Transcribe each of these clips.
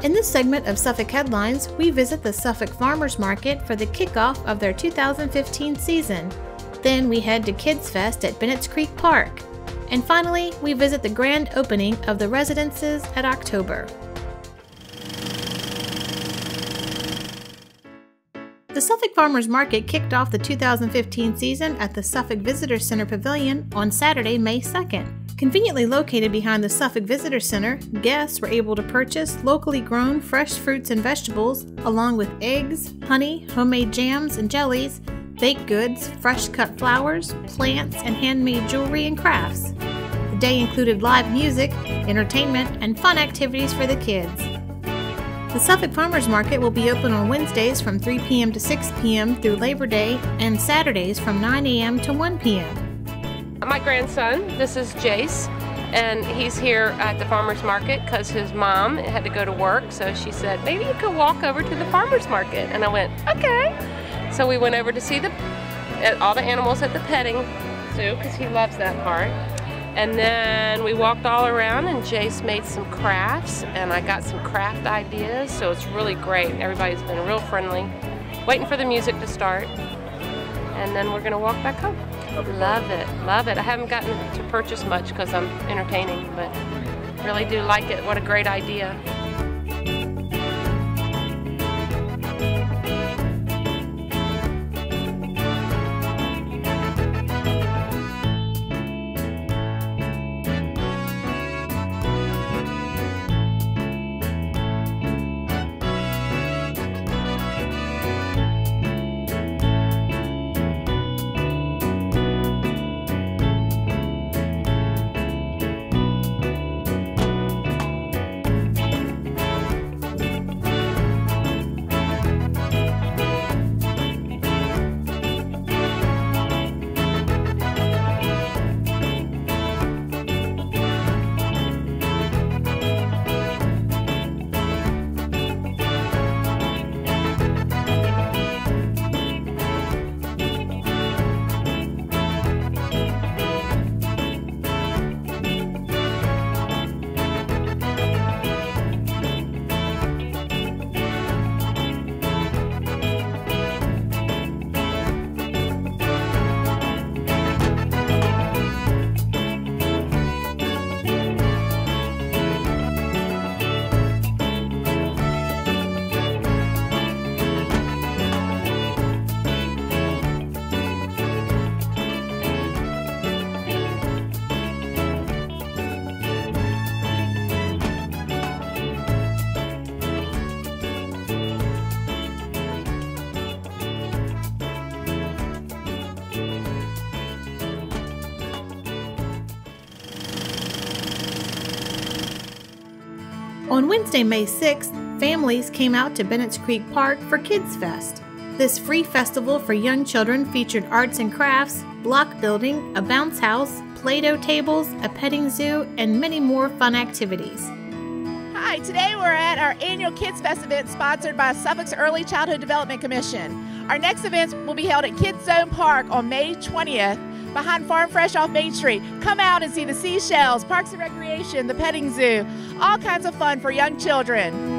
In this segment of Suffolk Headlines, we visit the Suffolk Farmers Market for the kickoff of their 2015 season. Then we head to Kids Fest at Bennett's Creek Park. And finally, we visit the grand opening of the residences at October. The Suffolk Farmers Market kicked off the 2015 season at the Suffolk Visitor Center Pavilion on Saturday, May 2nd. Conveniently located behind the Suffolk Visitor Center, guests were able to purchase locally grown fresh fruits and vegetables, along with eggs, honey, homemade jams and jellies, baked goods, fresh cut flowers, plants, and handmade jewelry and crafts. The day included live music, entertainment, and fun activities for the kids. The Suffolk Farmers Market will be open on Wednesdays from 3 p.m. to 6 p.m. through Labor Day and Saturdays from 9 a.m. to 1 p.m. My grandson, this is Jace, and he's here at the farmer's market because his mom had to go to work, so she said, maybe you could walk over to the farmer's market. And I went, okay. So we went over to see all the animals at the petting zoo because he loves that part. And then we walked all around and Jace made some crafts and I got some craft ideas, so it's really great. Everybody's been real friendly. Waiting for the music to start. And then we're gonna walk back home. Love it, love it. I haven't gotten to purchase much because I'm entertaining, but really do like it. What a great idea. On Wednesday, May 6th, families came out to Bennett's Creek Park for Kids Fest. This free festival for young children featured arts and crafts, block building, a bounce house, Play-Doh tables, a petting zoo, and many more fun activities. Hi, today we're at our annual Kids Fest event sponsored by Suffolk's Early Childhood Development Commission. Our next event will be held at Kids Zone Park on May 20th behind Farm Fresh off Main Street. Come out and see the seashells, Parks and Recreation, the petting zoo, all kinds of fun for young children.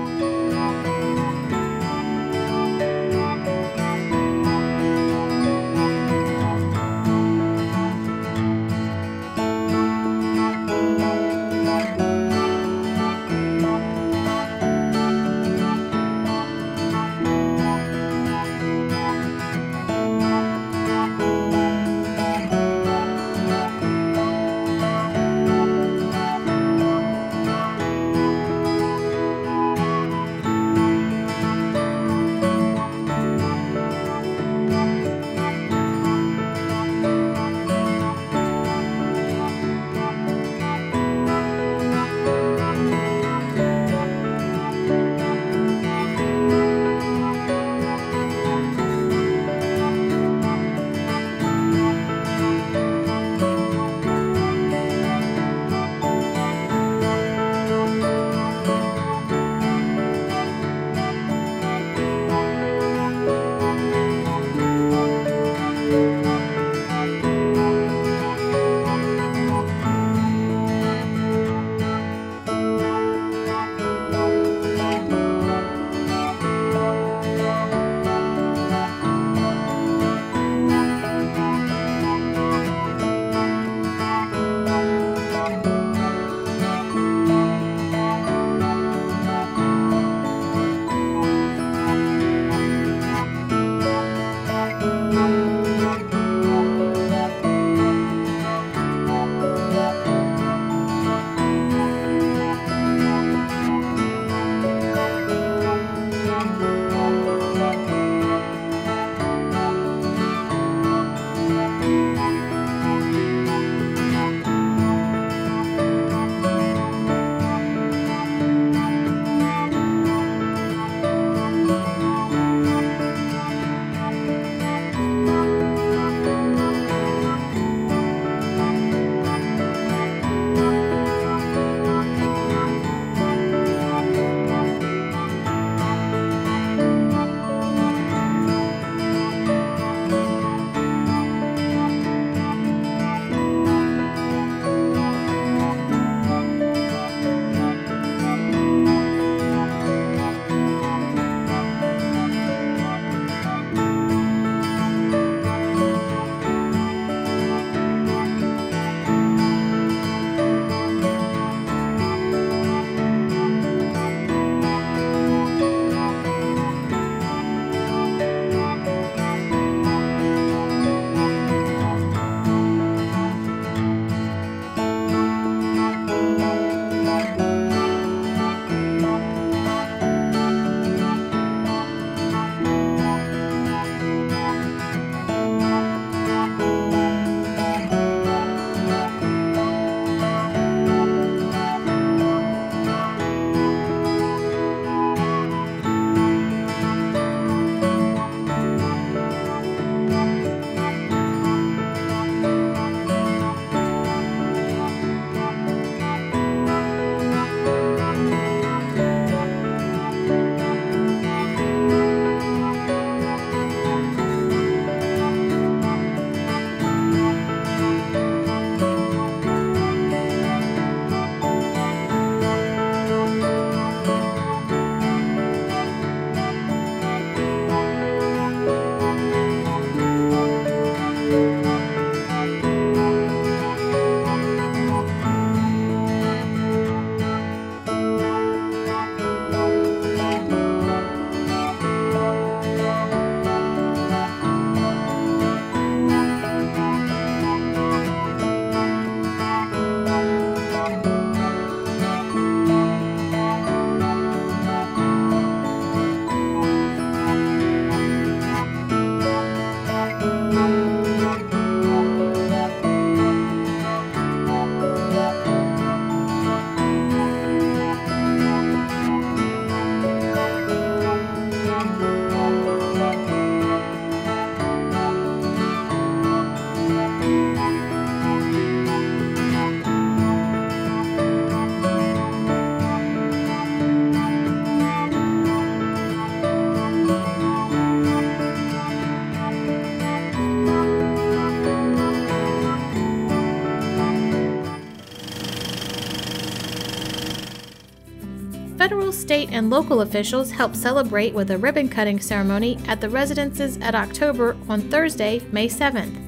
state and local officials helped celebrate with a ribbon-cutting ceremony at the residences at October on Thursday, May 7th.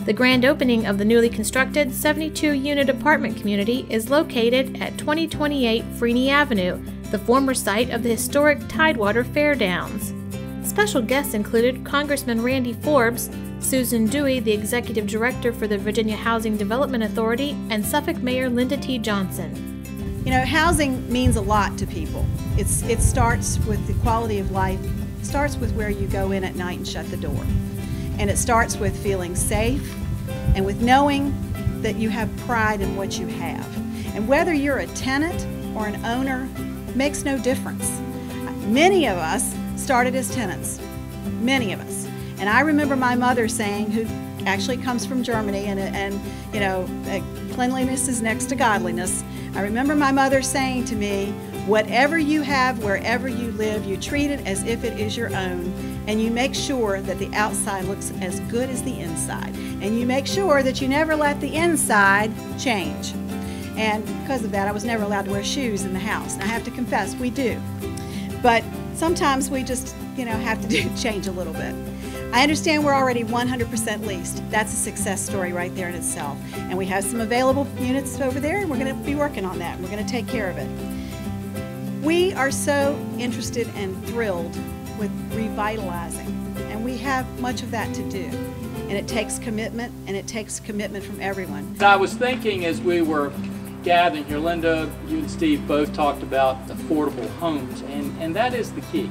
The grand opening of the newly constructed 72-unit apartment community is located at 2028 Freeney Avenue, the former site of the historic Tidewater Fair Downs. Special guests included Congressman Randy Forbes, Susan Dewey, the Executive Director for the Virginia Housing Development Authority, and Suffolk Mayor Linda T. Johnson. You know, housing means a lot to people. It starts with the quality of life. It starts with where you go in at night and shut the door. And it starts with feeling safe and with knowing that you have pride in what you have. And whether you're a tenant or an owner makes no difference. Many of us started as tenants, many of us. And I remember my mother saying, who actually comes from Germany, and you know, cleanliness is next to godliness. I remember my mother saying to me, whatever you have, wherever you live, you treat it as if it is your own, and you make sure that the outside looks as good as the inside. And you make sure that you never let the inside change. And because of that, I was never allowed to wear shoes in the house. And I have to confess, we do. But sometimes we just, you know, have to change a little bit. I understand we're already 100% leased. That's a success story right there in itself. And we have some available units over there, and we're going to be working on that. We're going to take care of it. We are so interested and thrilled with revitalizing, and we have much of that to do. And it takes commitment, and it takes commitment from everyone. I was thinking as we were gathering here, Linda, you and Steve both talked about affordable homes, and that is the key.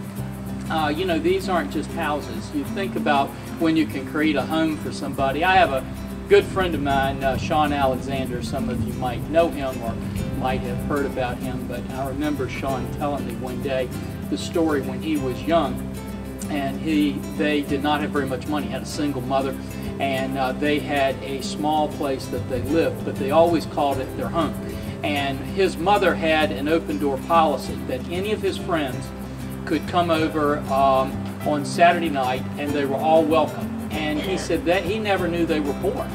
You know, these aren't just houses. You think about when you can create a home for somebody. I have a good friend of mine, Sean Alexander. Some of you might know him or might have heard about him, but I remember Sean telling me one day the story when he was young, and they did not have very much money, had a single mother, and they had a small place that they lived, but they always called it their home. And his mother had an open door policy that any of his friends could come over on Saturday night, and they were all welcome. And he said that he never knew they were born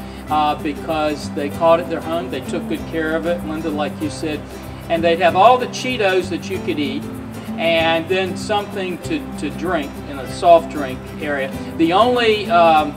because they called it their home. They took good care of it, Linda, like you said, and they'd have all the Cheetos that you could eat, and then something to drink in a soft drink area. The only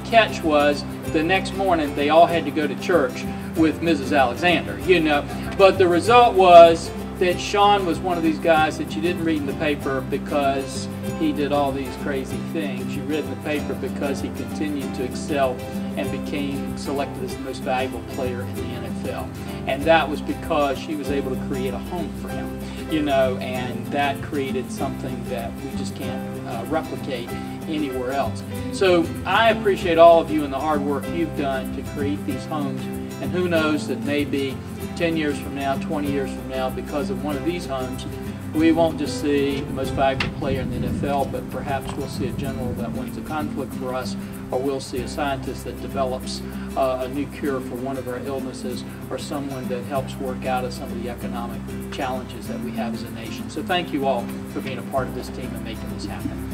catch was the next morning they all had to go to church with Mrs. Alexander, you know. But the result was that Sean was one of these guys that you didn't read in the paper because he did all these crazy things. You read in the paper because he continued to excel and became selected as the most valuable player in the NFL. And that was because she was able to create a home for him, you know, and that created something that we just can't replicate anywhere else. So I appreciate all of you and the hard work you've done to create these homes, and who knows that maybe 10 years from now, 20 years from now, because of one of these homes, we won't just see the most valuable player in the NFL, but perhaps we'll see a general that wins a conflict for us, or we'll see a scientist that develops a new cure for one of our illnesses, or someone that helps work out of some of the economic challenges that we have as a nation. So thank you all for being a part of this team and making this happen.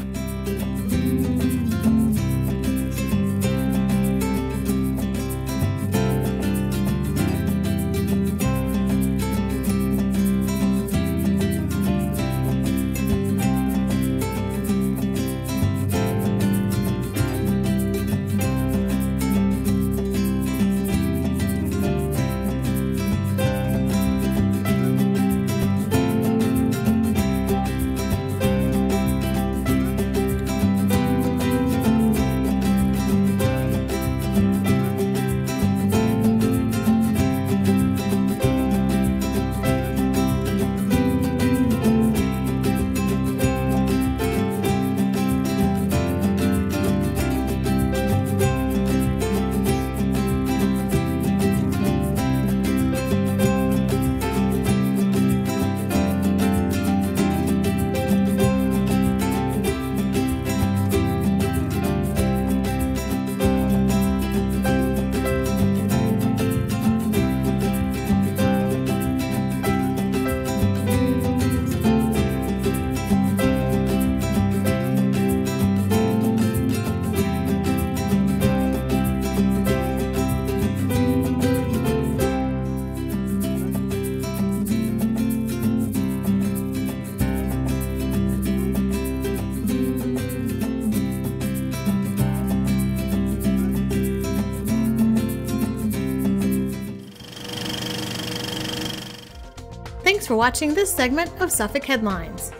Thanks for watching this segment of Suffolk Headlines.